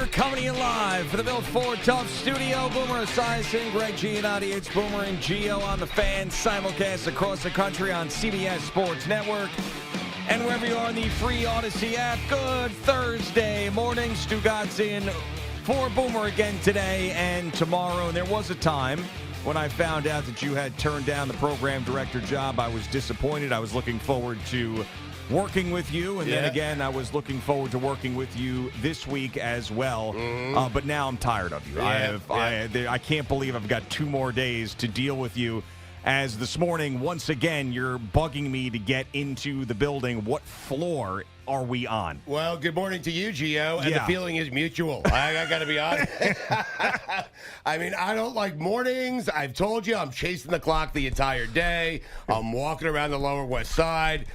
Boomer coming in live for the Built Ford Tough Studio. Boomer Esiason, Greg Giannotti. It's Boomer and Gio on the Fan, simulcast across the country on CBS Sports Network. And wherever you are in the free Odyssey app, good Thursday morning. Stugots in for Boomer again today and tomorrow. And there was a time when I found out that you had turned down the program director job. I was disappointed. I was looking forward to working with you, and then again, I was looking forward to working with you this week as well. But now I'm tired of you. I can't believe I've got 2 more days to deal with you. As this morning, once again, you're bugging me to get into the building. What floor are we on? Well, good morning to you, Gio, and the feeling is mutual. I got to be honest. I mean, I don't like mornings. I've told you I'm chasing the clock the entire day. I'm walking around the Lower West Side.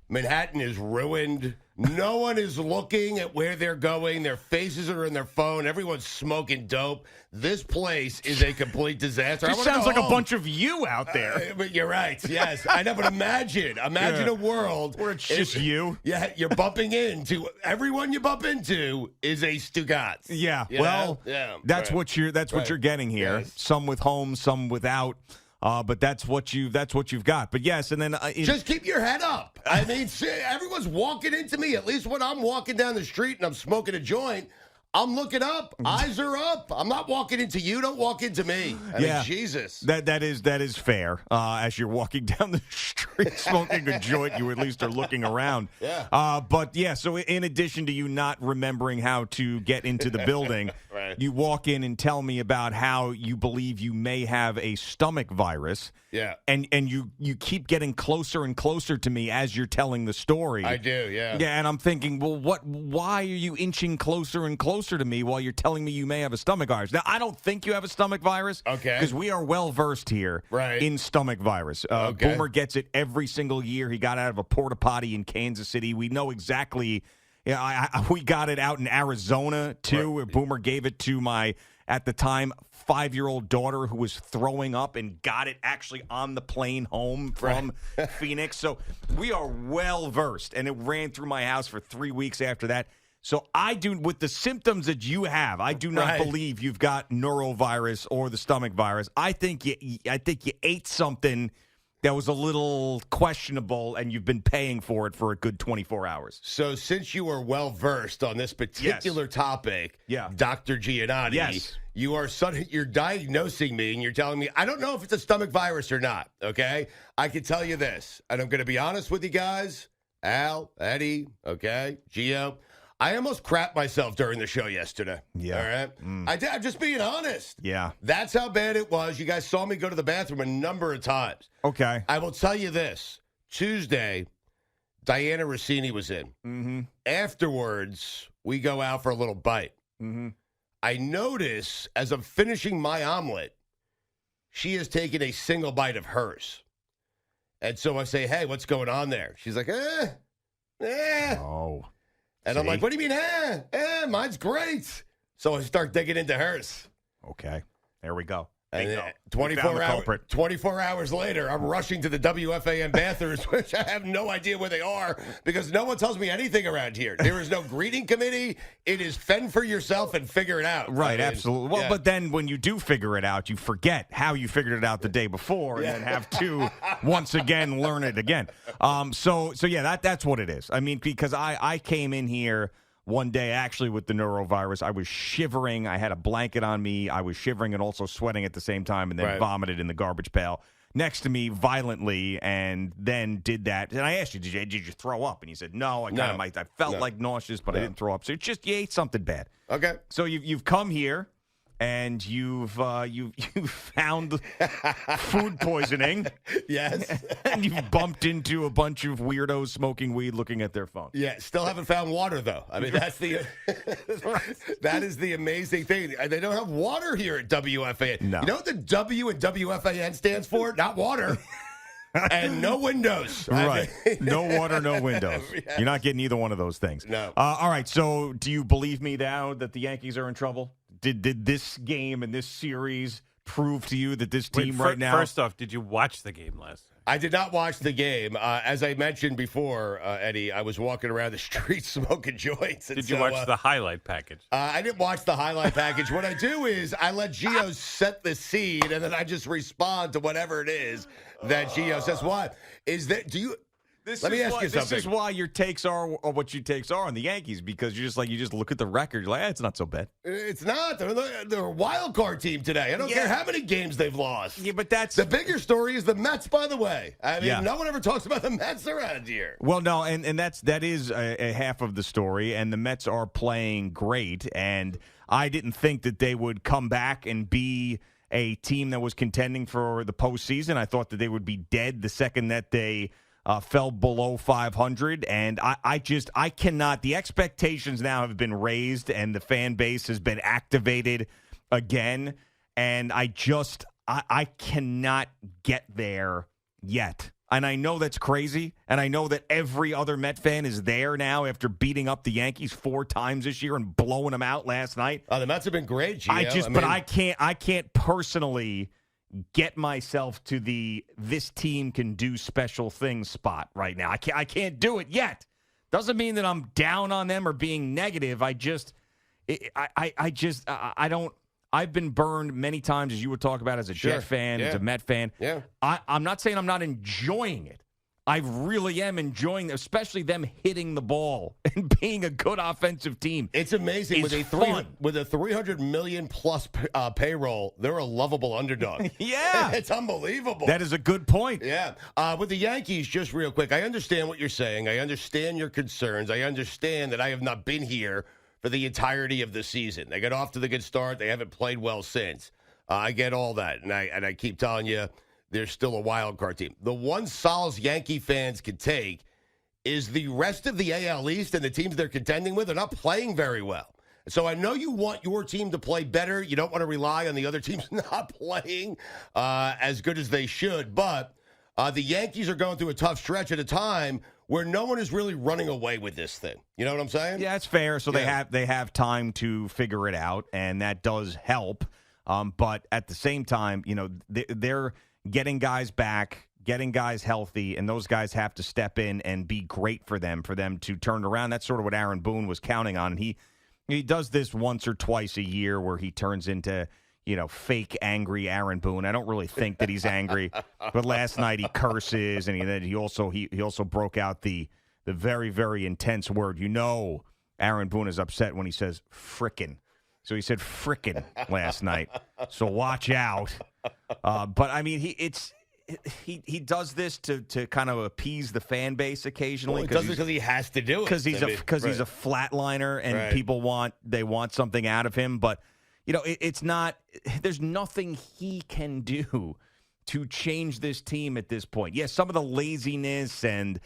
Manhattan is ruined. No one is looking at where they're going. Their faces are in their phone. Everyone's smoking dope. This place is a complete disaster. It sounds like a bunch of you out there. But you're right. Yes, I know. But imagine a world where it's just you. Yeah, you're bumping into everyone you bump into is a Stugots. Yeah. That's what you're getting here. Yes. Some with homes, some without. But that's what you've got. But yes, and then just keep your head up. I mean, everyone's walking into me. At least when I'm walking down the street and I'm smoking a joint, I'm looking up. Eyes are up. I'm not walking into you. Don't walk into me. I mean, Jesus. That is fair. As you're walking down the street smoking a joint, you at least are looking around. Yeah. But yeah. So in addition to you not remembering how to get into the building, right. You walk in and tell me about how you believe you may have a stomach virus. Yeah. And you keep getting closer and closer to me as you're telling the story. I do. Yeah. Yeah. And I'm thinking, well, why are you inching closer and closer to me while you're telling me you may have a stomach virus? Now, I don't think you have a stomach virus. Okay. Because we are well versed here in stomach virus. Boomer gets it every single year. He got out of a porta potty in Kansas City. We know exactly. We got it out in Arizona, too. Right. Boomer gave it to my, at the time, 5-year-old daughter who was throwing up and got it actually on the plane home from Phoenix. So we are well versed, and it ran through my house for 3 weeks after that. So with the symptoms that you have, I do not believe you've got norovirus or the stomach virus. I think you ate something that was a little questionable, and you've been paying for it for a good 24 hours. So since you are well-versed on this particular topic, Dr. Giannotti, you're diagnosing me, and you're telling me, I don't know if it's a stomach virus or not, okay? I can tell you this, and I'm going to be honest with you guys, Al, Eddie, okay, Gio, I almost crapped myself during the show yesterday. Yeah. All right? I did. I'm just being honest. Yeah. That's how bad it was. You guys saw me go to the bathroom a number of times. Okay. I will tell you this. Tuesday, Diana Rossini was in. Mm-hmm. Afterwards, we go out for a little bite. Mm-hmm. I notice as I'm finishing my omelet, she has taken a single bite of hers. And so I say, hey, what's going on there? She's like, Oh. And I'm like, what do you mean, mine's great. So I start digging into hers. Okay. There we go. And 24 hours later, I'm rushing to the WFAN bathrooms, which I have no idea where they are because no one tells me anything around here. There is no greeting committee. It is fend for yourself and figure it out. Right, absolutely. Well, but then when you do figure it out, you forget how you figured it out the day before and then have to once again learn it again. So that's what it is. I mean, because I came in here one day, actually, with the norovirus. I was shivering. I had a blanket on me. I was shivering and also sweating at the same time, and then vomited in the garbage pail next to me violently, and then did that. And I asked you, did you throw up? And you said, no. I felt like nauseous, but I didn't throw up. So it's just you ate something bad. Okay. So you've come here. And you've found food poisoning. Yes. And you've bumped into a bunch of weirdos smoking weed looking at their phone. Yeah, still haven't found water, though. I mean, that is the amazing thing. They don't have water here at WFAN. No. You know what the W in WFAN stands for? Not water. And no windows. Right. No water, no windows. Yes. You're not getting either one of those things. No. All right, so do you believe me now that the Yankees are in trouble? Did this game and this series prove to you that this team right now... First off, did you watch the game last night? I did not watch the game. As I mentioned before, Eddie, I was walking around the street smoking joints. Did you watch the highlight package? I didn't watch the highlight package. What I do is I let Gio set the scene, and then I just respond to whatever it is that Gio says. What is that? Let me ask you something. This is why your takes are what your takes are on the Yankees, because you just look at the record. You're like, it's not so bad. It's not. They're a wild card team today. I don't care how many games they've lost. Yeah, but that's the bigger story is the Mets. By the way, I mean, no one ever talks about the Mets around here. Well, no, and that is a half of the story. And the Mets are playing great, and I didn't think that they would come back and be a team that was contending for the postseason. I thought that they would be dead the second that they fell below 500, and I cannot. The expectations now have been raised, and the fan base has been activated again, and I cannot get there yet. And I know that's crazy, and I know that every other Met fan is there now after beating up the Yankees 4 times this year and blowing them out last night. The Mets have been great, Gio. I can't personally get myself to this team can do special things spot right now. I can't do it yet. Doesn't mean that I'm down on them or being negative. I've been burned many times, as you would talk about, as a Jet fan, as a Met fan. Yeah. I'm not saying I'm not enjoying it. I really am enjoying, especially them hitting the ball and being a good offensive team. It's amazing with a $300 million plus payroll. They're a lovable underdog. Yeah, it's unbelievable. That is a good point. Yeah, with the Yankees, just real quick, I understand what you're saying. I understand your concerns. I understand that I have not been here for the entirety of the season. They got off to the good start. They haven't played well since. I get all that, and I keep telling you, they're still a wild card team. The one solace Yankee fans can take is the rest of the AL East and the teams they're contending with are not playing very well. So I know you want your team to play better. You don't want to rely on the other teams not playing as good as they should. But the Yankees are going through a tough stretch at a time where no one is really running away with this thing. You know what I'm saying? Yeah, it's fair. So they have time to figure it out, and that does help. But at the same time, they're getting guys back, getting guys healthy, and those guys have to step in and be great for them to turn around. That's sort of what Aaron Boone was counting on. And he does this once or twice a year where he turns into, fake angry Aaron Boone. I don't really think that he's angry, but last night he curses, and he also broke out the very, very intense word. Aaron Boone is upset when he says frickin'. So he said frickin' last night. So watch out. But I mean, he does this to kind of appease the fan base occasionally. Well, he does it because he has to do it. Because he's a flatliner, and people want something out of him. But it's not. There's nothing he can do to change this team at this point. Yes, some of the laziness and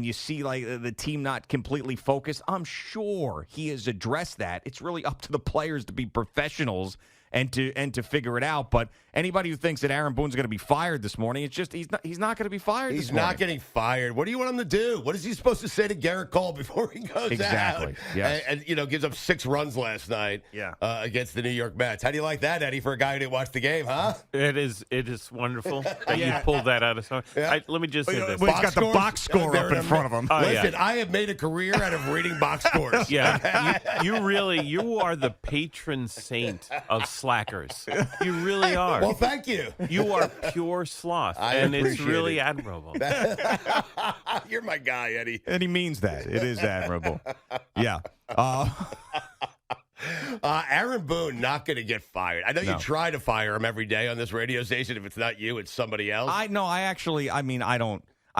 you see like the team not completely focused. I'm sure he has addressed that. It's really up to the players to be professionals and to figure it out. But anybody who thinks that Aaron Boone's going to be fired this morning, it's just he's not going to be fired this morning. He's not getting fired. What do you want him to do? What is he supposed to say to Garrett Cole before he goes out? Exactly. Yes. And gives up 6 runs last night against the New York Mets. How do you like that, Eddie, for a guy who didn't watch the game, huh? It is wonderful that you pulled that out of something. Let me just say this. Well, he's got the box score up in front of him. Listen, I have made a career out of reading box scores. Yeah. You are the patron saint of slackers. You really are. Well, thank you. You are pure sloth, and it's really admirable. You're my guy, Eddie. And he means that. It is admirable. Yeah. Aaron Boone not going to get fired. I know you try to fire him every day on this radio station. If it's not you, it's somebody else. I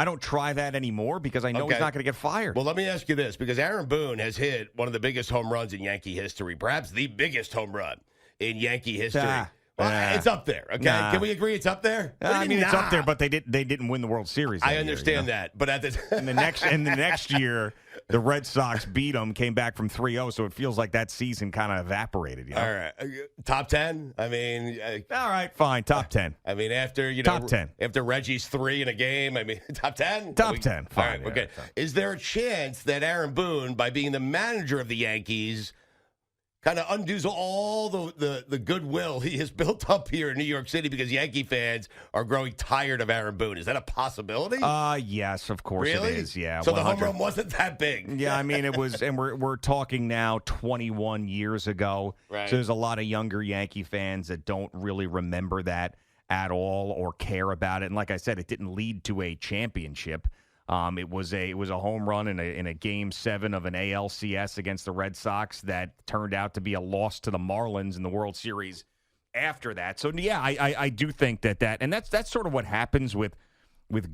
don't try that anymore because I know he's not going to get fired. Well, let me ask you this, because Aaron Boone has hit one of the biggest home runs in Yankee history, perhaps the biggest home run in Yankee history. It's up there, okay? Can we agree it's up there? It's up there, but they didn't win the World Series. I understand that, but in the next year, the Red Sox beat them, came back from 3-0, so it feels like that season kind of evaporated. All right, top 10. I mean, all right, fine, top 10. I mean, after top 10, after Reggie's 3 in a game, I mean, top 10. Top 10. Fine. All right, okay. Is there a chance that Aaron Boone, by being the manager of the Yankees, kind of undoes all the goodwill he has built up here in New York City because Yankee fans are growing tired of Aaron Boone. Is that a possibility? Yes, of course Really? it is. Yeah. So 100. the home run wasn't that big. Yeah, I mean, it was, and we're talking now 21 years ago. Right. So there's a lot of younger Yankee fans that don't really remember that at all or care about it. And like I said, it didn't lead to a championship. It was a home run in a Game 7 of an ALCS against the Red Sox that turned out to be a loss to the Marlins in the World Series after that. So yeah, I do think that and that's sort of what happens with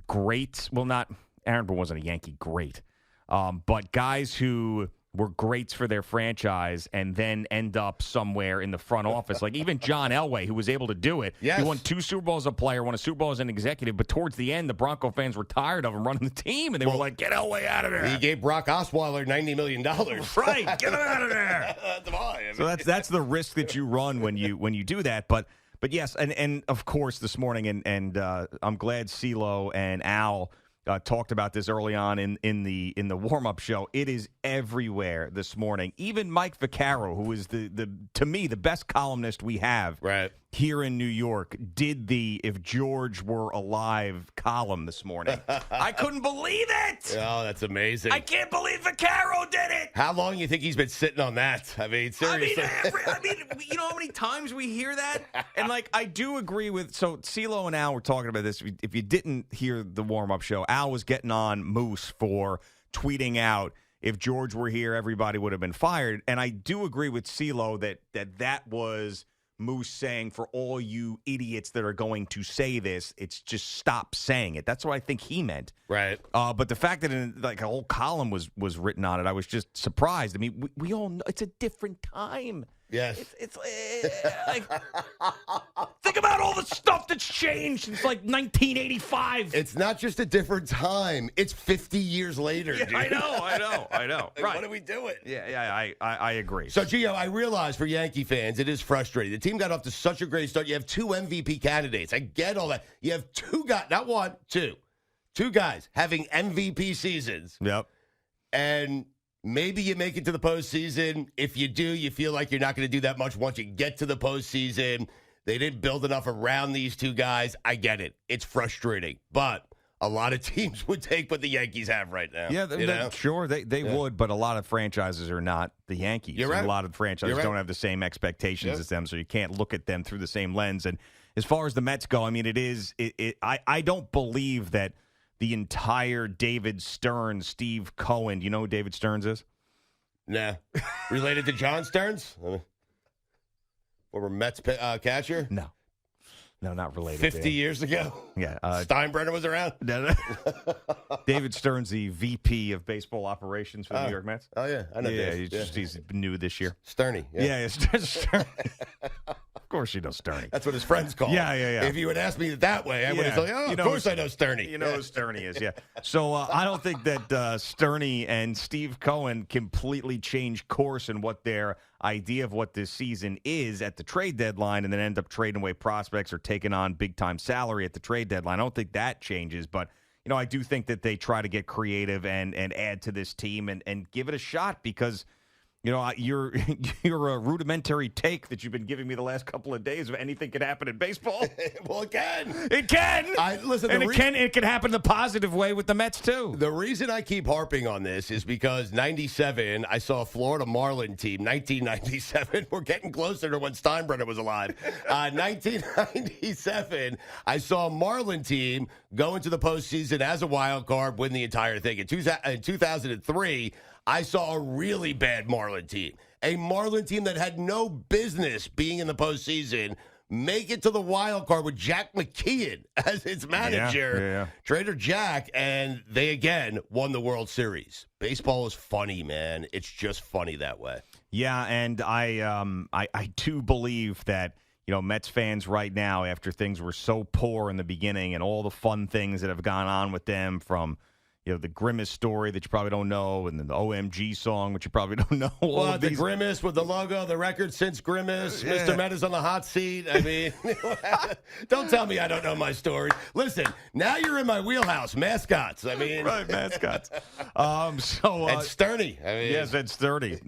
greats. Well, not Aaron Boone wasn't a Yankee great, but guys who were greats for their franchise and then end up somewhere in the front office. Like even John Elway, who was able to do it. Yes. He won 2 Super Bowls as a player, won a Super Bowl as an executive, but towards the end, the Bronco fans were tired of him running the team, and they were like, get Elway out of there. He gave Brock Osweiler $90 million. Right, get him out of there. So that's the risk that you run when you do that. But yes, and of course this morning, and I'm glad CeeLo and Al talked about this early on in the warm-up show. It is everywhere this morning. Even Mike Vaccaro, who is to me the best columnist we have here in New York, did the "If George Were Alive" column this morning. I couldn't believe it. Oh, that's amazing. I can't believe Vaccaro did it. How long do you think he's been sitting on that? I mean, seriously. I mean, you know how many times we hear that? And, like, I do agree with – so CeeLo and Al were talking about this. If you didn't hear the warm-up show, Al was getting on Moose for tweeting out, if George were here, everybody would have been fired. And I do agree with CeeLo that was Moose saying, for all you idiots that are going to say this, it's just stop saying it. That's what I think he meant. Right. But the fact that a whole column was written on it, I was just surprised. I mean, we all know it's a different time. Yes. It's like, think about all the stuff that's changed since like 1985. It's not just a different time. It's 50 years later. Yeah, dude. I know. Like, Right. what are we doing? Yeah, I agree. So, Gio, I realize for Yankee fans, it is frustrating. The team got off to such a great start. You have 2 MVP candidates. I get all that. You have 2 guys, not 1, 2. 2 guys having MVP seasons. Yep. And maybe you make it to the postseason. If you do, you feel like you're not going to do that much once you get to the postseason. They didn't build enough around these 2 guys. I get it. It's frustrating. But a lot of teams would take what the Yankees have right now. Yeah, sure, they would, but a lot of franchises are not the Yankees. You're right. A lot of franchises don't have the same expectations as them, so you can't look at them through the same lens. And as far as the Mets go, I mean, I don't believe that the entire David Stearns, Steve Cohen. You know who David Stearns is? Nah. Related to John Stearns? Former Mets catcher? No, not related. 50 years ago? Yeah. Steinbrenner was around? No. David Stearns, the VP of baseball operations for the New York Mets. Oh, yeah. I know Yeah, Dave. he's new this year. Sterney. Yeah, Stearns. Of course you know Sterney. That's what his friends call him. Yeah. If you had asked me that way, I would have said, of course I know Sterney. You know who Sterney is, yeah. So I don't think that Sterney and Steve Cohen completely changed course in what their idea of what this season is at the trade deadline and then end up trading away prospects or taking on big-time salary at the trade deadline. I don't think that changes, but I do think that they try to get creative and add to this team and give it a shot because – your rudimentary take that you've been giving me the last couple of days of anything could happen in baseball. Well, it can. It can. It can happen the positive way with the Mets, too. The reason I keep harping on this is because 97, I saw a Florida Marlin team, 1997. We're getting closer to when Steinbrenner was alive. 1997, I saw a Marlin team go into the postseason as a wild card, win the entire thing. In 2003, I saw a really bad Marlin team. A Marlin team that had no business being in the postseason make it to the wild card with Jack McKeon as its manager, Trader Jack, and they again won the World Series. Baseball is funny, man. It's just funny that way. Yeah, and I do believe that Mets fans right now, after things were so poor in the beginning and all the fun things that have gone on with them from the Grimace story that you probably don't know, and then the OMG song, which you probably don't know. Well, the Grimace with the logo, the record since Grimace, Mr. Meta's on the hot seat. I mean, don't tell me I don't know my story. Listen, now you're in my wheelhouse. Mascots. I mean, right, mascots. And Sterney. Yes, and Sterney.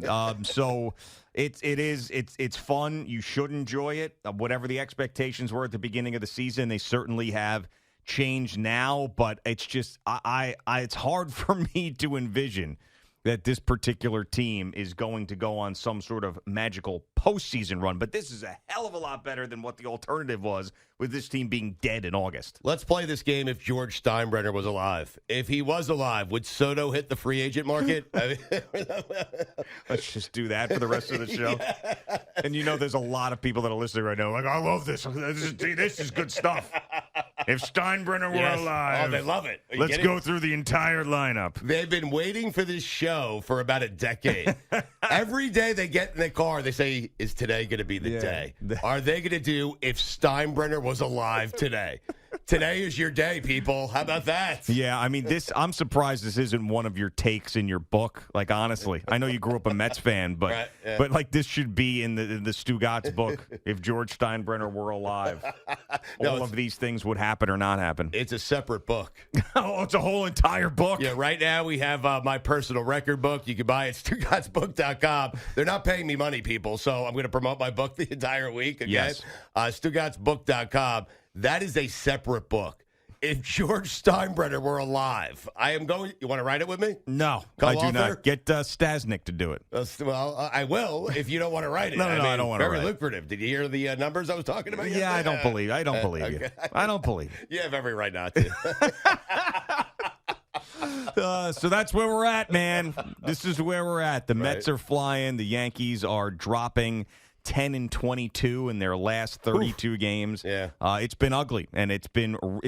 So It's fun. You should enjoy it. Whatever the expectations were at the beginning of the season, they certainly have changed now. But it's just it's hard for me to envision that this particular team is going to go on some sort of magical postseason run. But this is a hell of a lot better than what the alternative was with this team being dead in August. Let's play this game if George Steinbrenner was alive. If he was alive, would Soto hit the free agent market? Let's just do that for the rest of the show. Yeah. And there's a lot of people that are listening right now like, I love this. This is good stuff. If Steinbrenner were alive. Oh, they love it. Let's go through the entire lineup. They've been waiting for this show for about a decade. Every day they get in the car, they say, is today going to be the day? Are they going to do if Steinbrenner was alive today? Today is your day, people. How about that? Yeah, I mean, I'm surprised this isn't one of your takes in your book. Like, honestly, I know you grew up a Mets fan, but right, yeah. but like this should be in the Stugots book. If George Steinbrenner were alive, all of these things would happen or not happen. It's a separate book. Oh, it's a whole entire book. Yeah, right now we have my personal record book. You can buy it at StugotsBook.com. They're not paying me money, people, so I'm going to promote my book the entire week. Again. Yes. StugotsBook.com. That is a separate book. If George Steinbrenner were alive, I am going. You want to write it with me? No, I do not. Get Stasnik to do it. I will if you don't want to write it. No, I don't want to write it. Very lucrative. Did you hear the numbers I was talking about? Yeah, I don't believe you. I don't believe you. I don't believe you. You have every right not to. So that's where we're at, man. This is where we're at. The Mets are flying. The Yankees are dropping 10-22 in their last 32 games. Yeah. It's been ugly, and it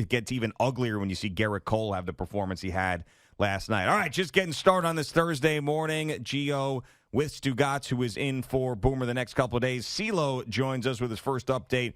gets even uglier when you see Garrett Cole have the performance he had last night. All right, just getting started on this Thursday morning. Gio with Stugots, who is in for Boomer the next couple of days. CeeLo joins us with his first update.